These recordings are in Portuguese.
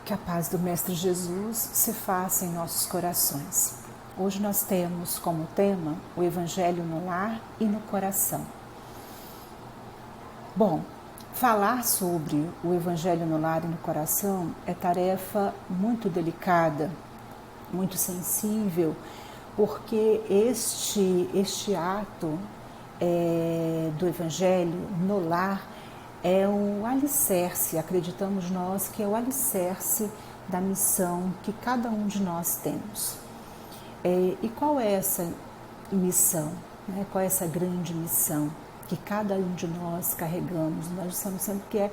Que a paz do Mestre Jesus se faça em nossos corações. Hoje nós temos como tema o Evangelho no lar e no coração. Bom, falar sobre o Evangelho no lar e no coração é tarefa muito delicada, muito sensível, porque este ato do Evangelho no lar é um alicerce, acreditamos nós que é o alicerce da missão que cada um de nós temos. E qual é essa missão? Qual é essa grande missão que cada um de nós carregamos? Nós estamos sempre que é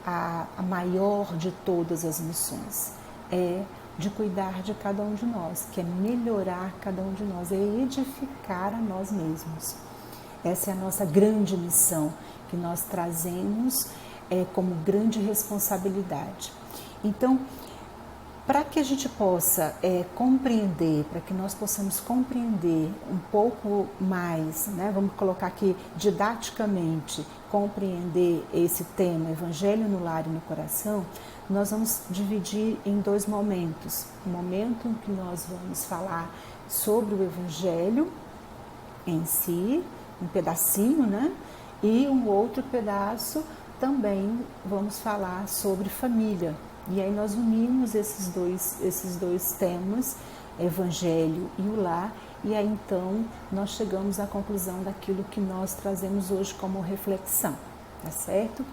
a maior de todas as missões. É de cuidar de cada um de nós, que é melhorar cada um de nós, é edificar a nós mesmos. Essa é a nossa grande missão que nós trazemos como grande responsabilidade. Então, para que a gente possa compreender, para que nós possamos compreender um pouco mais, vamos colocar aqui didaticamente, compreender esse tema, Evangelho no lar e no coração, nós vamos dividir em dois momentos. Um momento em que nós vamos falar sobre o Evangelho em si, um pedacinho, e um outro pedaço também vamos falar sobre família. E aí nós unimos esses dois temas, Evangelho e o lar, e aí então nós chegamos à conclusão daquilo que nós trazemos hoje como reflexão, tá certo?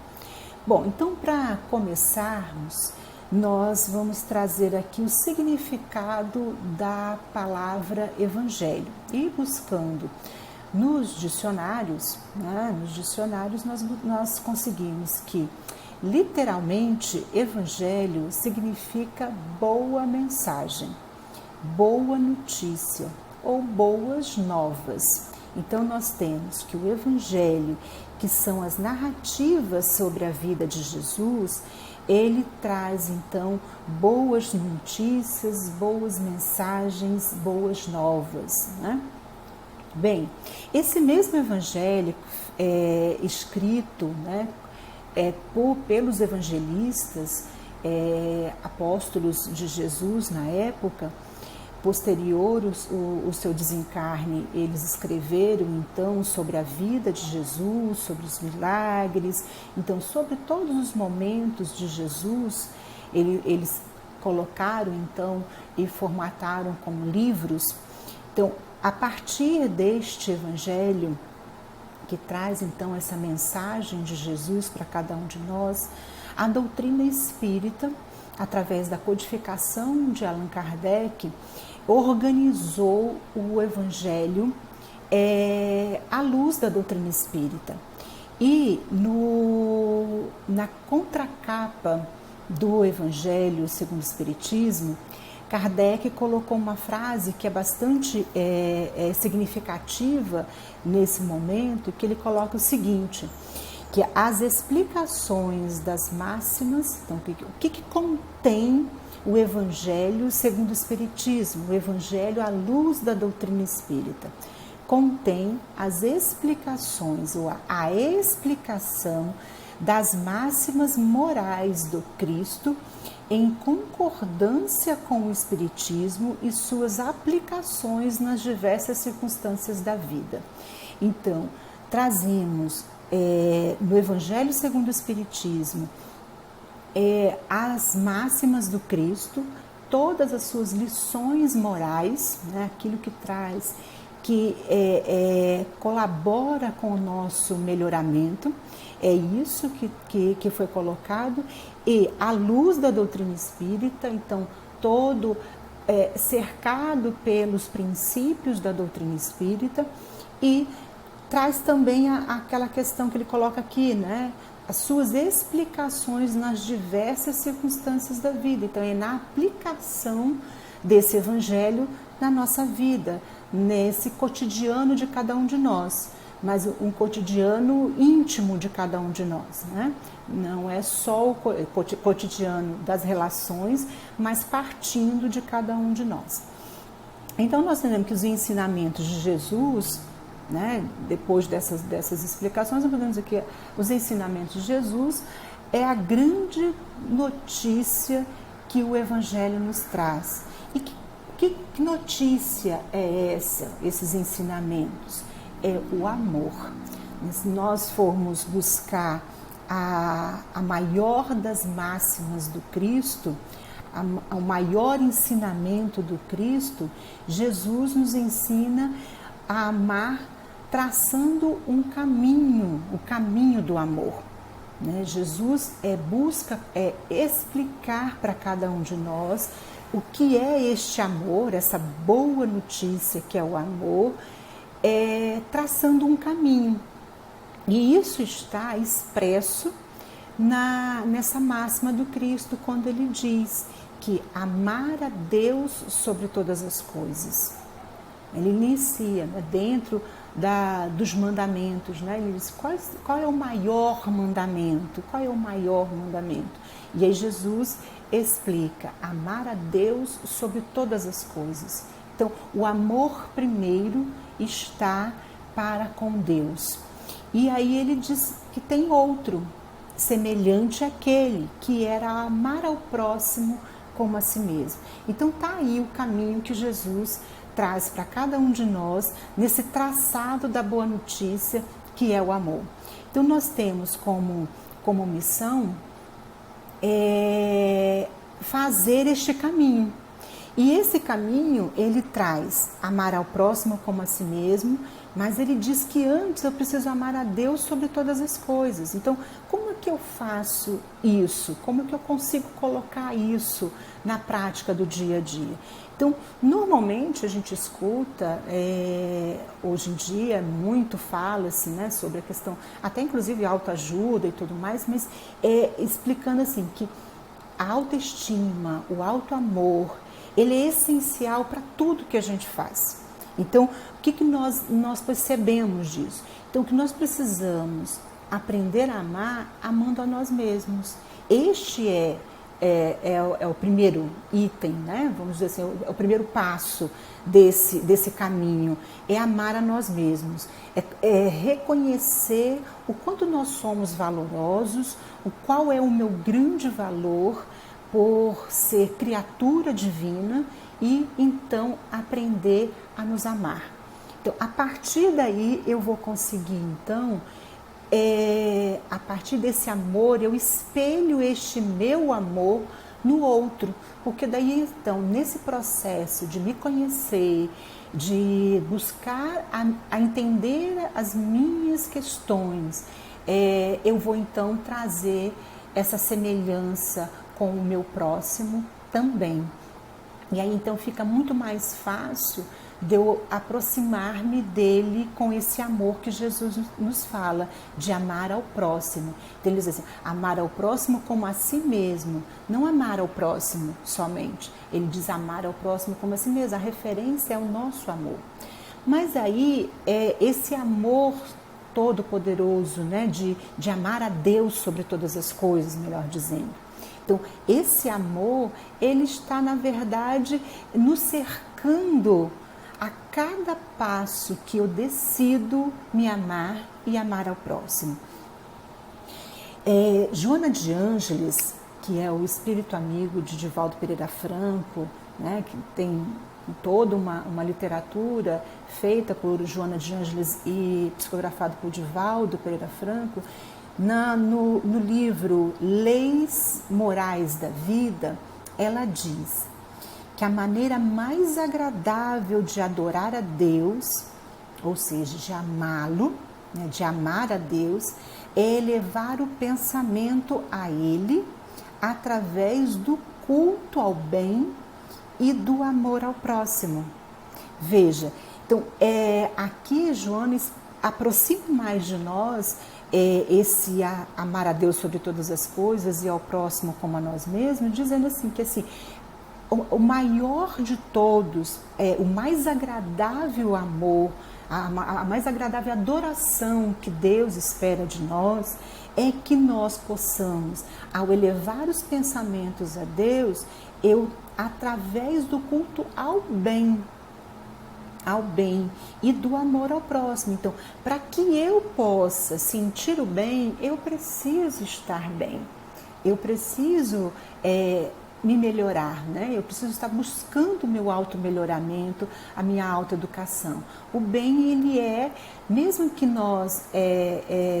Bom, então para começarmos, nós vamos trazer aqui o significado da palavra Evangelho e buscando nos dicionários, nós conseguimos que, literalmente, Evangelho significa boa mensagem, boa notícia ou boas novas. Então, nós temos que o Evangelho, que são as narrativas sobre a vida de Jesus, ele traz, então, boas notícias, boas mensagens, boas novas, Bem, esse mesmo evangelho escrito pelos evangelistas, apóstolos de Jesus na época, posterior o seu desencarne, eles escreveram então sobre a vida de Jesus, sobre os milagres, então sobre todos os momentos de Jesus, eles colocaram então e formataram como livros. Então, a partir deste evangelho, que traz então essa mensagem de Jesus para cada um de nós, a doutrina espírita, através da codificação de Allan Kardec, organizou o evangelho à luz da doutrina espírita. E na contracapa do Evangelho segundo o Espiritismo, Kardec colocou uma frase que é bastante significativa nesse momento, que ele coloca o seguinte, que as explicações das máximas, então o que contém o Evangelho segundo o Espiritismo, o Evangelho à luz da doutrina espírita, contém as explicações, ou a explicação das máximas morais do Cristo em concordância com o Espiritismo e suas aplicações nas diversas circunstâncias da vida. Então, trazemos no Evangelho segundo o Espiritismo as máximas do Cristo, todas as suas lições morais, aquilo que traz, que colabora com o nosso melhoramento, é isso que foi colocado, e à luz da doutrina espírita, então todo cercado pelos princípios da doutrina espírita, e traz também aquela questão que ele coloca aqui, as suas explicações nas diversas circunstâncias da vida. Então é na aplicação desse evangelho na nossa vida, nesse cotidiano de cada um de nós, mas um cotidiano íntimo de cada um de nós, Não é só o cotidiano das relações, mas partindo de cada um de nós. Então nós entendemos que os ensinamentos de Jesus, depois dessas explicações, nós podemos dizer que os ensinamentos de Jesus é a grande notícia que o Evangelho nos traz. E que notícia é essa, esses ensinamentos? É o amor. Se nós formos buscar a maior das máximas do Cristo, o maior ensinamento do Cristo, Jesus nos ensina a amar traçando um caminho, o caminho do amor. Jesus busca explicar para cada um de nós o que é este amor, essa boa notícia que é o amor, traçando um caminho. E isso está expresso nessa máxima do Cristo, quando ele diz que amar a Deus sobre todas as coisas. Ele inicia dentro dos mandamentos, ele diz qual é o maior mandamento, qual é o maior mandamento. E aí Jesus explica, amar a Deus sobre todas as coisas. Então, o amor primeiro está para com Deus. E aí ele diz que tem outro, semelhante àquele, que era amar ao próximo como a si mesmo. Então está aí o caminho que Jesus traz para cada um de nós, nesse traçado da boa notícia, que é o amor. Então nós temos como missão fazer este caminho. E esse caminho, ele traz amar ao próximo como a si mesmo, mas ele diz que antes eu preciso amar a Deus sobre todas as coisas. Então, como é que eu faço isso? Como é que eu consigo colocar isso na prática do dia a dia? Então, normalmente a gente escuta, hoje em dia, muito fala-se sobre a questão, até inclusive autoajuda e tudo mais, mas explicando assim que a autoestima, o autoamor, ele é essencial para tudo que a gente faz. Então, o que nós percebemos disso? Então, que nós precisamos aprender a amar amando a nós mesmos. Este é o primeiro item, vamos dizer assim, é o primeiro passo desse caminho, é amar a nós mesmos, é reconhecer o quanto nós somos valorosos, qual é o meu grande valor por ser criatura divina e então aprender a nos amar. Então, a partir daí eu vou conseguir então, a partir desse amor, eu espelho este meu amor no outro, porque daí então, nesse processo de me conhecer, de buscar a entender as minhas questões, eu vou então trazer essa semelhança com o meu próximo também. E aí então fica muito mais fácil de eu aproximar-me dele com esse amor que Jesus nos fala, de amar ao próximo. Então ele diz assim, amar ao próximo como a si mesmo, não amar ao próximo somente. Ele diz amar ao próximo como a si mesmo, a referência é o nosso amor. Mas aí esse amor todo poderoso, de amar a Deus sobre todas as coisas, melhor dizendo. Então, esse amor, ele está, na verdade, nos cercando a cada passo que eu decido me amar e amar ao próximo. Joana de Ângeles, que é o espírito amigo de Divaldo Pereira Franco, que tem toda uma literatura feita por Joana de Ângeles e psicografado por Divaldo Pereira Franco, no livro Leis Morais da Vida, ela diz que a maneira mais agradável de adorar a Deus, ou seja, de amá-lo, de amar a Deus, é elevar o pensamento a Ele através do culto ao bem e do amor ao próximo. Veja, então, aqui Joana aproxima mais de nós esse amar a Deus sobre todas as coisas e ao próximo como a nós mesmos, dizendo assim, que assim, o maior de todos, o mais agradável amor, a mais agradável adoração que Deus espera de nós, é que nós possamos, ao elevar os pensamentos a Deus, através do culto ao bem e do amor ao próximo. Então, para que eu possa sentir o bem, eu preciso estar bem. Eu preciso me melhorar, né? Eu preciso estar buscando o meu auto-melhoramento, a minha autoeducação. O bem, ele mesmo que nós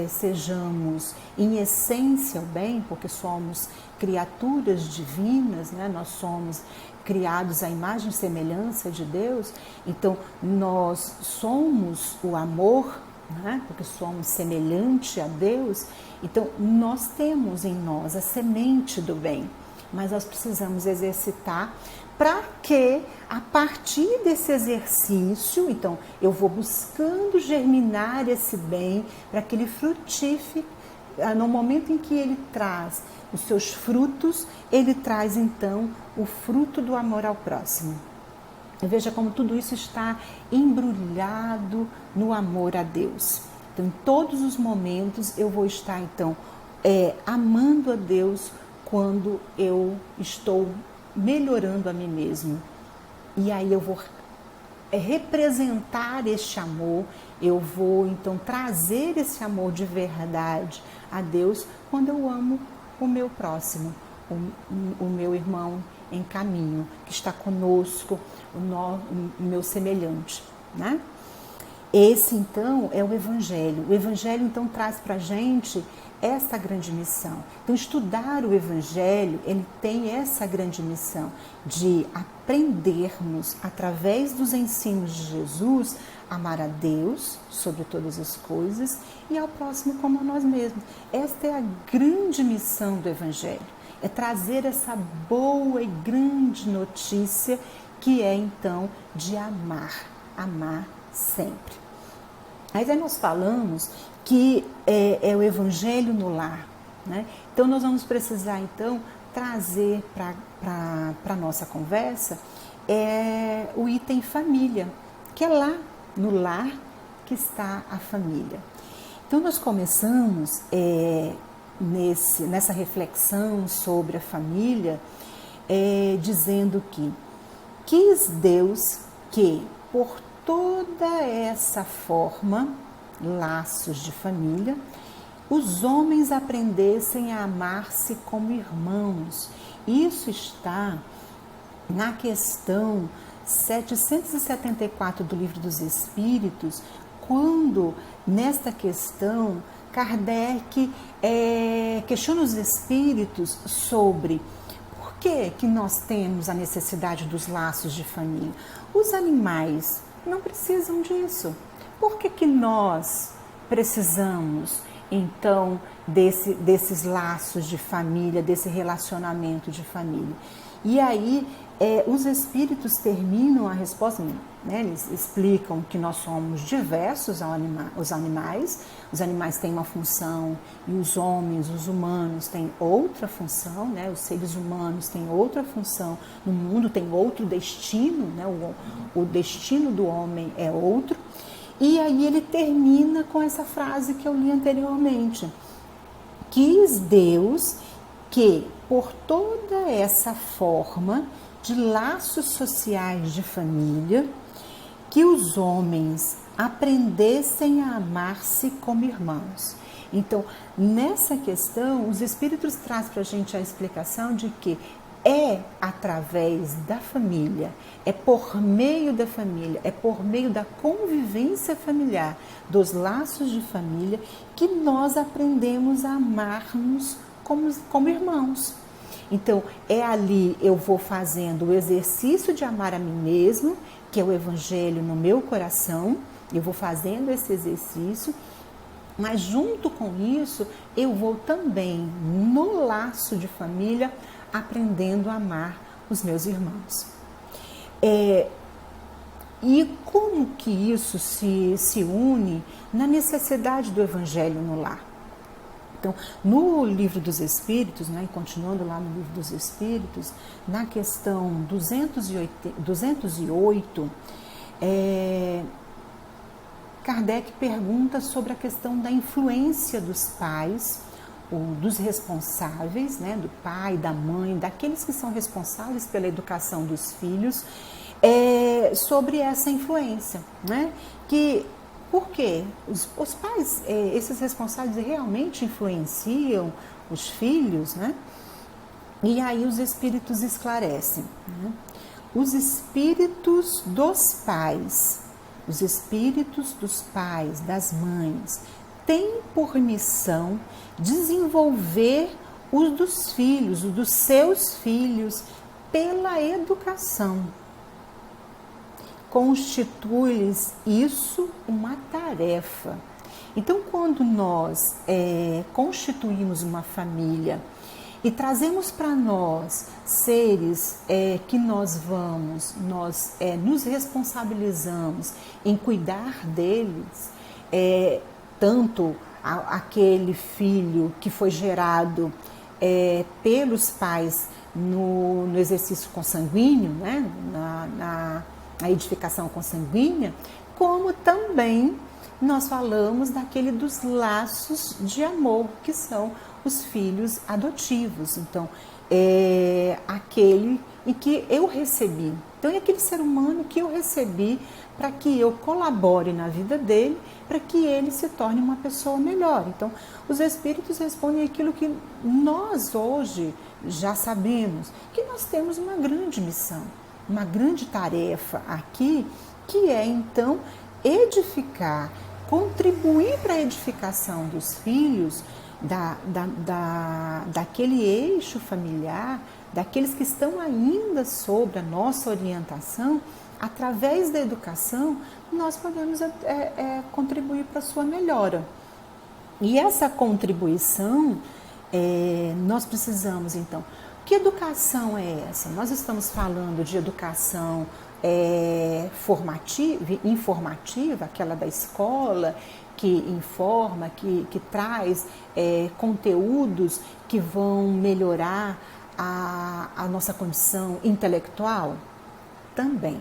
sejamos em essência o bem, porque somos criaturas divinas, né? Nós somos criados à imagem e semelhança de Deus, então nós somos o amor, né? Porque somos semelhante a Deus, então nós temos em nós a semente do bem. Mas nós precisamos exercitar para que, a partir desse exercício, então, eu vou buscando germinar esse bem para que ele frutifique. No momento em que ele traz os seus frutos, ele traz, então, o fruto do amor ao próximo. E veja como tudo isso está embrulhado no amor a Deus. Então, em todos os momentos, eu vou estar, então, amando a Deus, quando eu estou melhorando a mim mesmo. E aí eu vou representar este amor, eu vou então trazer esse amor de verdade a Deus quando eu amo o meu próximo, o meu irmão em caminho, que está conosco, o meu semelhante, né? Esse então é o Evangelho. O Evangelho então traz para a gente essa grande missão. Então, estudar o Evangelho, ele tem essa grande missão de aprendermos, através dos ensinos de Jesus, amar a Deus sobre todas as coisas e ao próximo como a nós mesmos. Esta é a grande missão do Evangelho, é trazer essa boa e grande notícia que é, então, de amar sempre. Mas aí nós falamos que é o Evangelho no lar, né? Então nós vamos precisar então trazer para a nossa conversa o item família, que é lá no lar que está a família. Então nós começamos nessa reflexão sobre a família dizendo que quis Deus que por toda essa forma, laços de família, os homens aprendessem a amar-se como irmãos. Isso está na questão 774 do Livro dos Espíritos, quando, nesta questão, Kardec questiona os espíritos sobre por que nós temos a necessidade dos laços de família. Os animais não precisam disso. Por que nós precisamos, então, desses laços de família, desse relacionamento de família? E aí, os espíritos terminam a resposta, né? Eles explicam que nós somos diversos os animais têm uma função e os homens, os humanos têm outra função, né? Os seres humanos têm outra função, no mundo tem outro destino, né? O destino do homem é outro. E aí ele termina com essa frase que eu li anteriormente. Quis Deus que, por toda essa forma de laços sociais de família, que os homens aprendessem a amar-se como irmãos. Então, nessa questão, os espíritos trazem para a gente a explicação de que é através da família, é por meio da família, é por meio da convivência familiar, dos laços de família, que nós aprendemos a amar-nos como irmãos. Então, ali eu vou fazendo o exercício de amar a mim mesmo, que é o Evangelho no meu coração, eu vou fazendo esse exercício, mas junto com isso, eu vou também, no laço de família, aprendendo a amar os meus irmãos. E como que isso se une na necessidade do Evangelho no lar? Então, no Livro dos Espíritos, né, continuando lá no Livro dos Espíritos, na questão 208, Kardec pergunta sobre a questão da influência dos pais, ou dos responsáveis, né, do pai, da mãe, daqueles que são responsáveis pela educação dos filhos, sobre essa influência, né? Por quê? Os pais, esses responsáveis realmente influenciam os filhos, né? E aí os espíritos esclarecem, né? Os espíritos dos pais, das mães, têm por missão desenvolver os dos filhos, os dos seus filhos, pela educação. Constitui-lhes isso uma tarefa. Então, quando nós constituímos uma família e trazemos para nós seres que nós nos responsabilizamos em cuidar deles, tanto aquele filho que foi gerado pelos pais no exercício consanguíneo, né? na edificação consanguínea, como também nós falamos daquele dos laços de amor, que são os filhos adotivos. Então, é aquele em que eu recebi. Então, é aquele ser humano que eu recebi para que eu colabore na vida dele, para que ele se torne uma pessoa melhor. Então, os espíritos respondem aquilo que nós hoje já sabemos, que nós temos uma grande missão, uma grande tarefa aqui, que é então edificar, contribuir para a edificação dos filhos, daquele eixo familiar, daqueles que estão ainda sob a nossa orientação. Através da educação, nós podemos contribuir para a sua melhora. E essa contribuição, nós precisamos, então, que educação é essa? Nós estamos falando de educação formativa, informativa, aquela da escola, que informa, que traz conteúdos que vão melhorar a nossa condição intelectual? Também.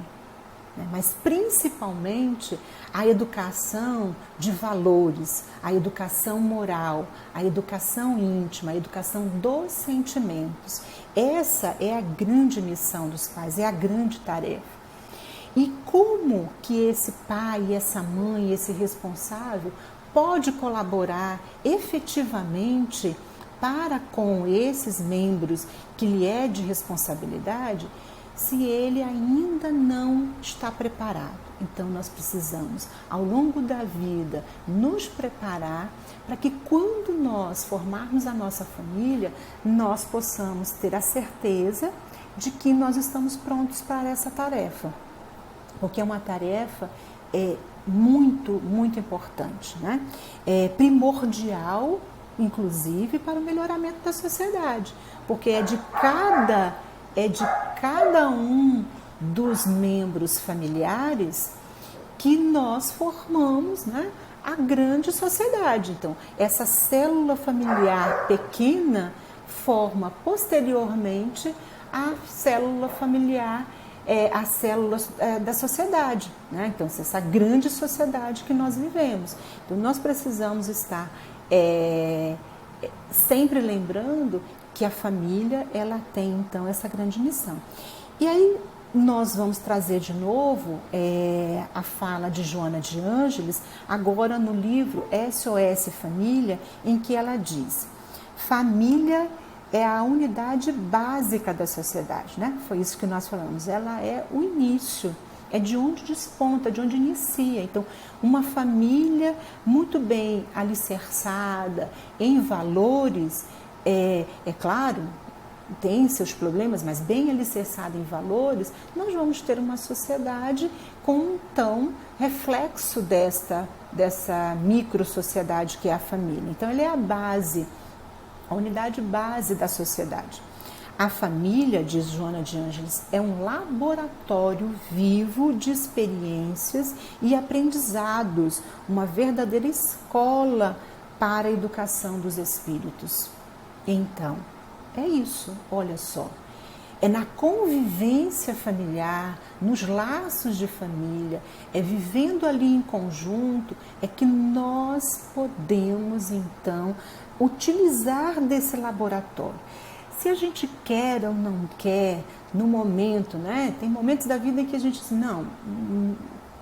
Mas principalmente a educação de valores, a educação moral, a educação íntima, a educação dos sentimentos. Essa é a grande missão dos pais, é a grande tarefa. E como que esse pai, essa mãe, esse responsável pode colaborar efetivamente para com esses membros que lhe é de responsabilidade, se ele ainda não está preparado? Então, nós precisamos, ao longo da vida, nos preparar para que, quando nós formarmos a nossa família, nós possamos ter a certeza de que nós estamos prontos para essa tarefa. Porque é uma tarefa muito, muito importante, né? É primordial, inclusive, para o melhoramento da sociedade, porque é de cada um dos membros familiares que nós formamos, né, a grande sociedade. Então, essa célula familiar pequena forma posteriormente a célula familiar, a célula da sociedade, né? Então, essa grande sociedade que nós vivemos. Então, nós precisamos estar sempre lembrando que a família, ela tem então essa grande missão. E aí nós vamos trazer de novo a fala de Joana de Ângeles, agora no livro SOS Família, em que ela diz: família é a unidade básica da sociedade, né? Foi isso que nós falamos, ela é o início, é de onde desponta, de onde inicia. Então, uma família muito bem alicerçada em valores, é claro, tem seus problemas, mas bem alicerçada em valores, nós vamos ter uma sociedade com, então, reflexo dessa micro-sociedade que é a família. Então, ela é a base, a unidade base da sociedade. A família, diz Joana de Ângeles, é um laboratório vivo de experiências e aprendizados, uma verdadeira escola para a educação dos espíritos. Então, é isso, olha só. É na convivência familiar, nos laços de família, é vivendo ali em conjunto, é que nós podemos, então, utilizar desse laboratório. Se a gente quer ou não quer, no momento, né? Tem momentos da vida em que a gente diz, não,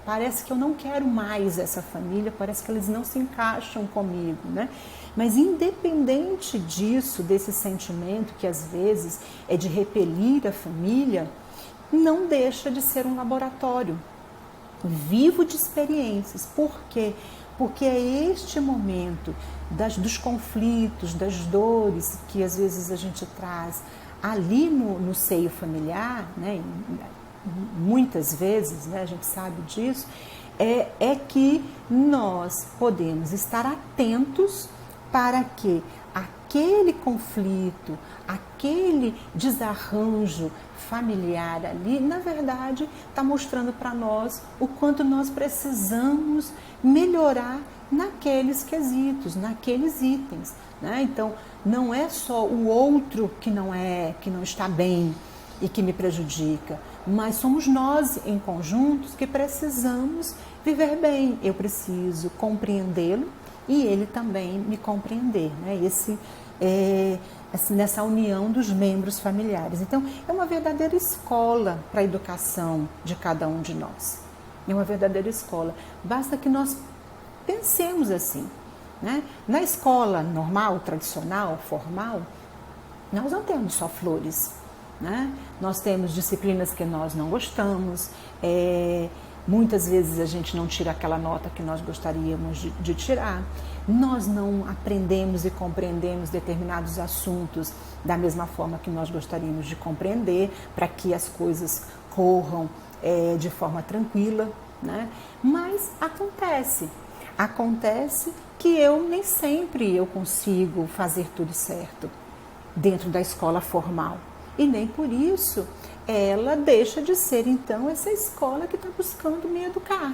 parece que eu não quero mais essa família, parece que eles não se encaixam comigo, né? Mas independente disso, desse sentimento que às vezes é de repelir a família, não deixa de ser um laboratório vivo de experiências. Por quê? Porque é este momento dos conflitos, das dores que às vezes a gente traz ali no seio familiar, né? Muitas vezes, né, a gente sabe disso, é que nós podemos estar atentos para que aquele conflito, aquele desarranjo familiar ali, na verdade, está mostrando para nós o quanto nós precisamos melhorar naqueles quesitos, naqueles itens, né? Então, não é só o outro que não está bem e que me prejudica, mas somos nós em conjuntos que precisamos viver bem. Eu preciso compreendê-lo e ele também me compreender, né? Nessa união dos membros familiares. Então, é uma verdadeira escola para a educação de cada um de nós. É uma verdadeira escola. Basta que nós pensemos assim, né? Na escola normal, tradicional, formal, nós não temos só flores, né? Nós temos disciplinas que nós não gostamos, muitas vezes a gente não tira aquela nota que nós gostaríamos de tirar, nós não aprendemos e compreendemos determinados assuntos da mesma forma que nós gostaríamos de compreender, para que as coisas corram de forma tranquila, né? Mas acontece que nem sempre eu consigo fazer tudo certo dentro da escola formal. E nem por isso ela deixa de ser, então, essa escola que está buscando me educar,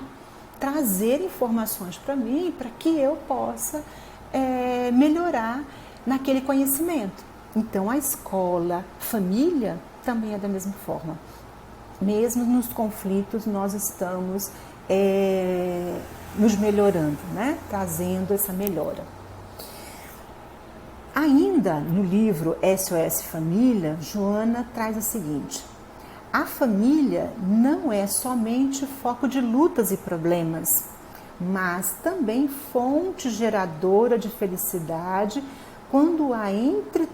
trazer informações para mim, para que eu possa melhorar naquele conhecimento. Então, a escola, família, também é da mesma forma. Mesmo nos conflitos, nós estamos nos melhorando, né? Trazendo essa melhora. Ainda no livro SOS Família, Joana traz o seguinte: a família não é somente foco de lutas e problemas, mas também fonte geradora de felicidade quando há entre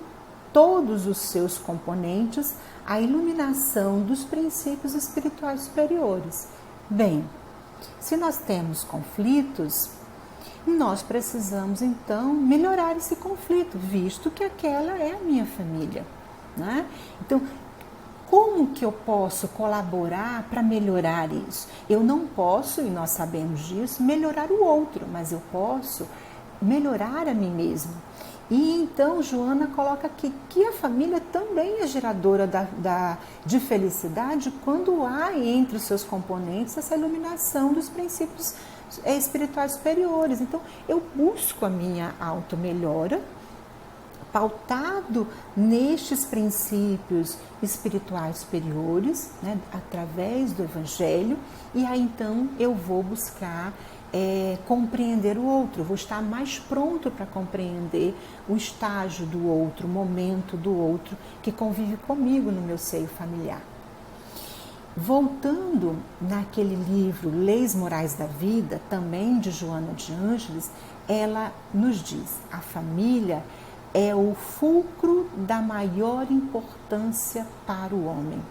todos os seus componentes a iluminação dos princípios espirituais superiores. Bem, se nós temos conflitos, nós precisamos então melhorar esse conflito, visto que aquela é a minha família, né? Então, como que eu posso colaborar para melhorar isso? Eu não posso, e nós sabemos disso, melhorar o outro, mas eu posso melhorar a mim mesmo. E então Joana coloca aqui que a família também é geradora de felicidade quando há entre os seus componentes essa iluminação dos princípios espirituais superiores. Então, eu busco a minha auto-melhora pautado nestes princípios espirituais superiores, né, através do Evangelho, e aí então eu vou buscar compreender o outro, vou estar mais pronto para compreender o estágio do outro, o momento do outro que convive comigo no meu seio familiar. Voltando naquele livro Leis Morais da Vida, também de Joana de Ângeles, ela nos diz: a família é o fulcro da maior importância para o homem,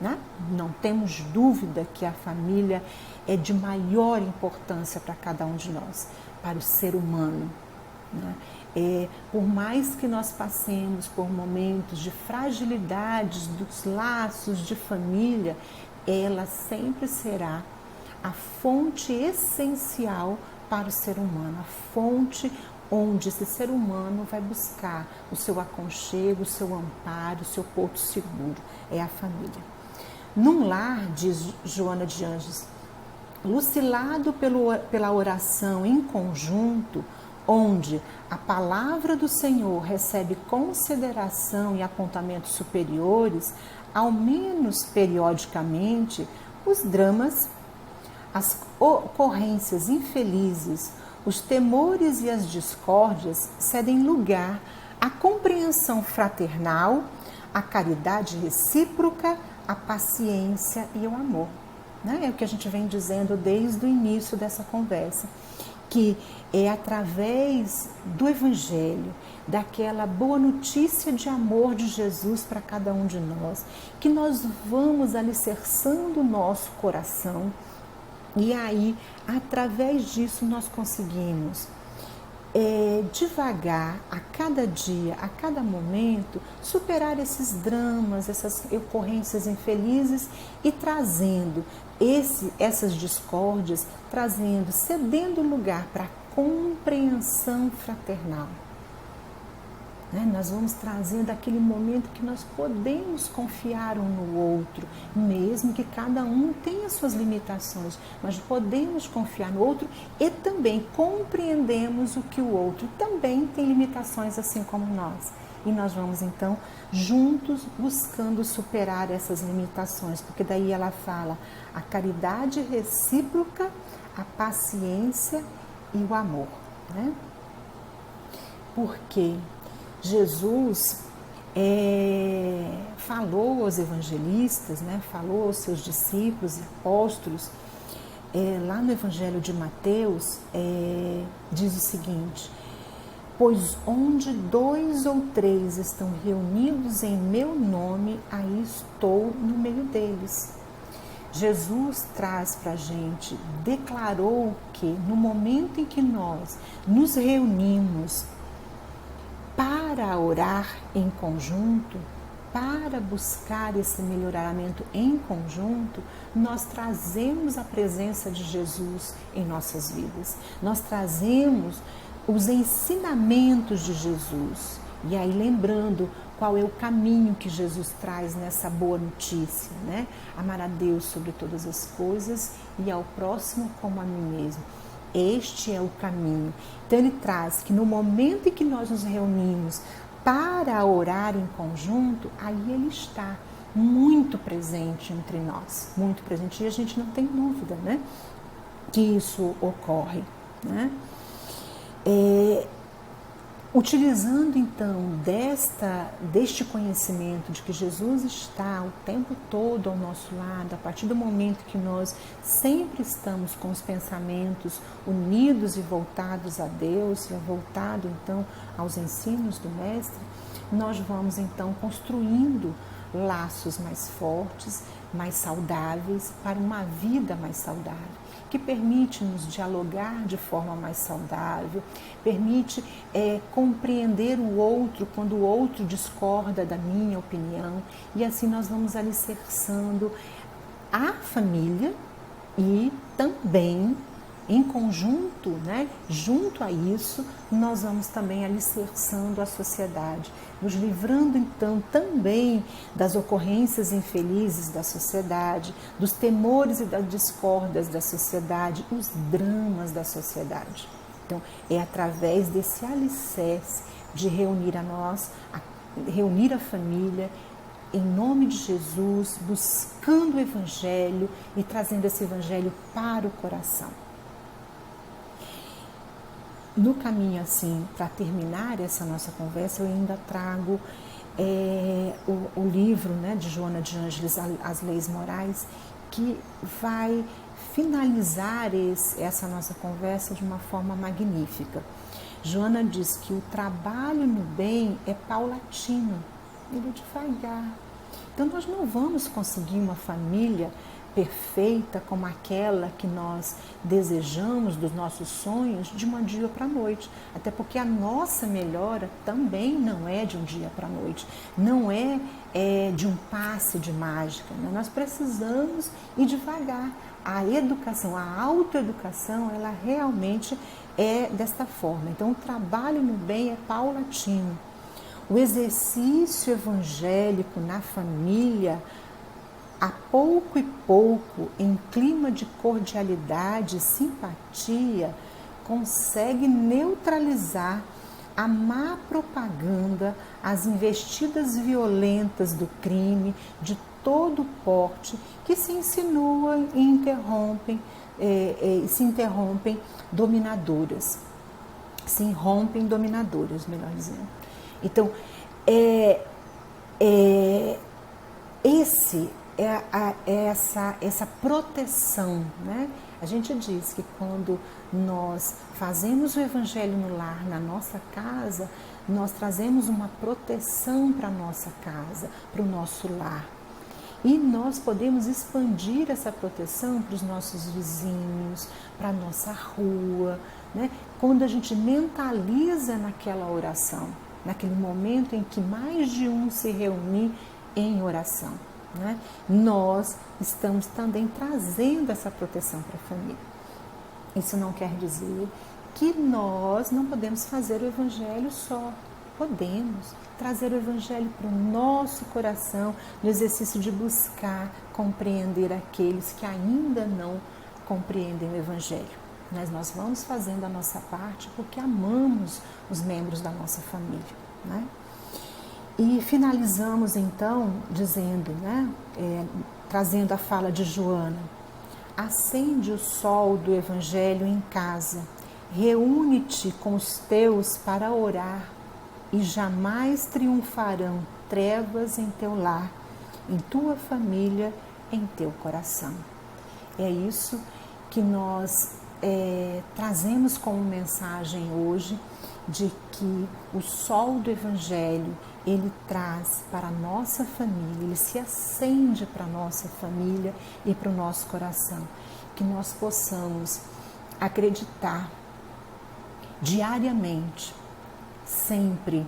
né? Não temos dúvida que a família é de maior importância para cada um de nós, para o ser humano, né? Por mais que nós passemos por momentos de fragilidades dos laços de família, ela sempre será a fonte essencial para o ser humano, a fonte onde esse ser humano vai buscar o seu aconchego, o seu amparo, o seu porto seguro, é a família. Num lar, diz Joana de Ângeles, lucilado pela oração em conjunto, onde a palavra do Senhor recebe consideração e apontamentos superiores, ao menos periodicamente, os dramas, as ocorrências infelizes, os temores e as discórdias cedem lugar à compreensão fraternal, à caridade recíproca, à paciência e ao amor. né? É o que a gente vem dizendo desde o início dessa conversa, que é através do Evangelho, daquela boa notícia de amor de Jesus para cada um de nós, que nós vamos alicerçando o nosso coração, e aí, através disso, nós conseguimos devagar, a cada dia, a cada momento, superar esses dramas, essas ocorrências infelizes e trazendo essas discórdias, cedendo lugar para a compreensão fraternal. Nós vamos trazendo aquele momento que nós podemos confiar um no outro, mesmo que cada um tenha suas limitações, mas podemos confiar no outro e também compreendemos o que o outro também tem limitações assim como nós. E nós vamos então juntos buscando superar essas limitações, porque daí ela fala a caridade recíproca, a paciência e o amor, né? Porque Jesus falou aos evangelistas, né? Falou aos seus discípulos e apóstolos, lá no Evangelho de Mateus, diz o seguinte: pois onde 2 ou 3 estão reunidos em meu nome, aí estou no meio deles. Jesus traz para a gente, declarou que no momento em que nós nos reunimos para orar em conjunto, para buscar esse melhoramento em conjunto, nós trazemos a presença de Jesus em nossas vidas. Nós trazemos os ensinamentos de Jesus. E aí lembrando qual é o caminho que Jesus traz nessa boa notícia, né? Amar a Deus sobre todas as coisas e ao próximo como a mim mesmo. Este é o caminho. Então ele traz que no momento em que nós nos reunimos para orar em conjunto, aí ele está muito presente entre nós, muito presente, e a gente não tem dúvida, né, que isso ocorre, né? Utilizando então deste conhecimento de que Jesus está o tempo todo ao nosso lado, a partir do momento que nós sempre estamos com os pensamentos unidos e voltados a Deus, e voltado então aos ensinos do Mestre, nós vamos então construindo laços mais fortes, mais saudáveis, para uma vida mais saudável, que permite-nos dialogar de forma mais saudável, permite compreender o outro quando o outro discorda da minha opinião, e assim nós vamos alicerçando a família e também em conjunto, né, junto a isso, nós vamos também alicerçando a sociedade, nos livrando então também das ocorrências infelizes da sociedade, dos temores e das discórdias da sociedade, os dramas da sociedade. Então, é através desse alicerce de reunir reunir a família, em nome de Jesus, buscando o Evangelho e trazendo esse Evangelho para o coração. No caminho, assim, para terminar essa nossa conversa, eu ainda trago o livro, né, de Joana de Ângeles, As Leis Morais, que vai finalizar essa nossa conversa de uma forma magnífica. Joana diz que o trabalho no bem é paulatino, ele é devagar. Então nós não vamos conseguir uma família perfeita como aquela que nós desejamos, dos nossos sonhos, de um dia para a noite. Até porque a nossa melhora também não é de um dia para a noite, não é de um passe de mágica, né? Nós precisamos ir devagar. A educação, a autoeducação, ela realmente é desta forma. Então o trabalho no bem é paulatino. O exercício evangélico na família, a pouco e pouco, em clima de cordialidade e simpatia, consegue neutralizar a má propaganda, as investidas violentas do crime de todo porte que se insinuam e se interrompem dominadoras. Se irrompem dominadoras, melhor dizendo. Então, essa proteção, né? A gente diz que quando nós fazemos o Evangelho no lar, na nossa casa, nós trazemos uma proteção para a nossa casa, para o nosso lar. E nós podemos expandir essa proteção para os nossos vizinhos, para a nossa rua, né? Quando a gente mentaliza naquela oração, naquele momento em que mais de um se reúne em oração, né? Nós estamos também trazendo essa proteção para a família. Isso não quer dizer que nós não podemos fazer o Evangelho só. Podemos trazer o Evangelho para o nosso coração, no exercício de buscar compreender aqueles que ainda não compreendem o Evangelho. Mas nós vamos fazendo a nossa parte porque amamos os membros da nossa família, né? E finalizamos então dizendo, né, trazendo a fala de Joana: acende o sol do Evangelho em casa, reúne-te com os teus para orar, e jamais triunfarão trevas em teu lar, em tua família, em teu coração. É isso que nós trazemos como mensagem hoje, de que o sol do Evangelho, ele traz para a nossa família, ele se acende para a nossa família e para o nosso coração. Que nós possamos acreditar diariamente, sempre,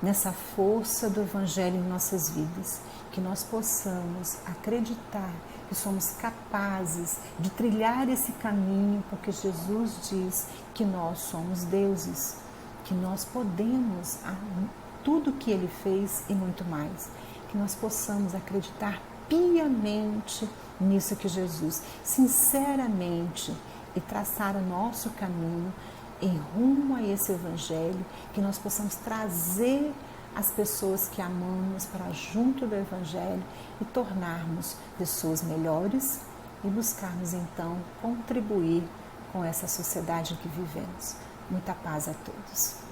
nessa força do Evangelho em nossas vidas. Que nós possamos acreditar que somos capazes de trilhar esse caminho, porque Jesus diz que nós somos deuses, que nós podemos tudo que Ele fez e muito mais. Que nós possamos acreditar piamente nisso que Jesus, sinceramente, e traçar o nosso caminho em rumo a esse Evangelho, que nós possamos trazer as pessoas que amamos para junto do Evangelho e tornarmos pessoas melhores e buscarmos então contribuir com essa sociedade em que vivemos. Muita paz a todos.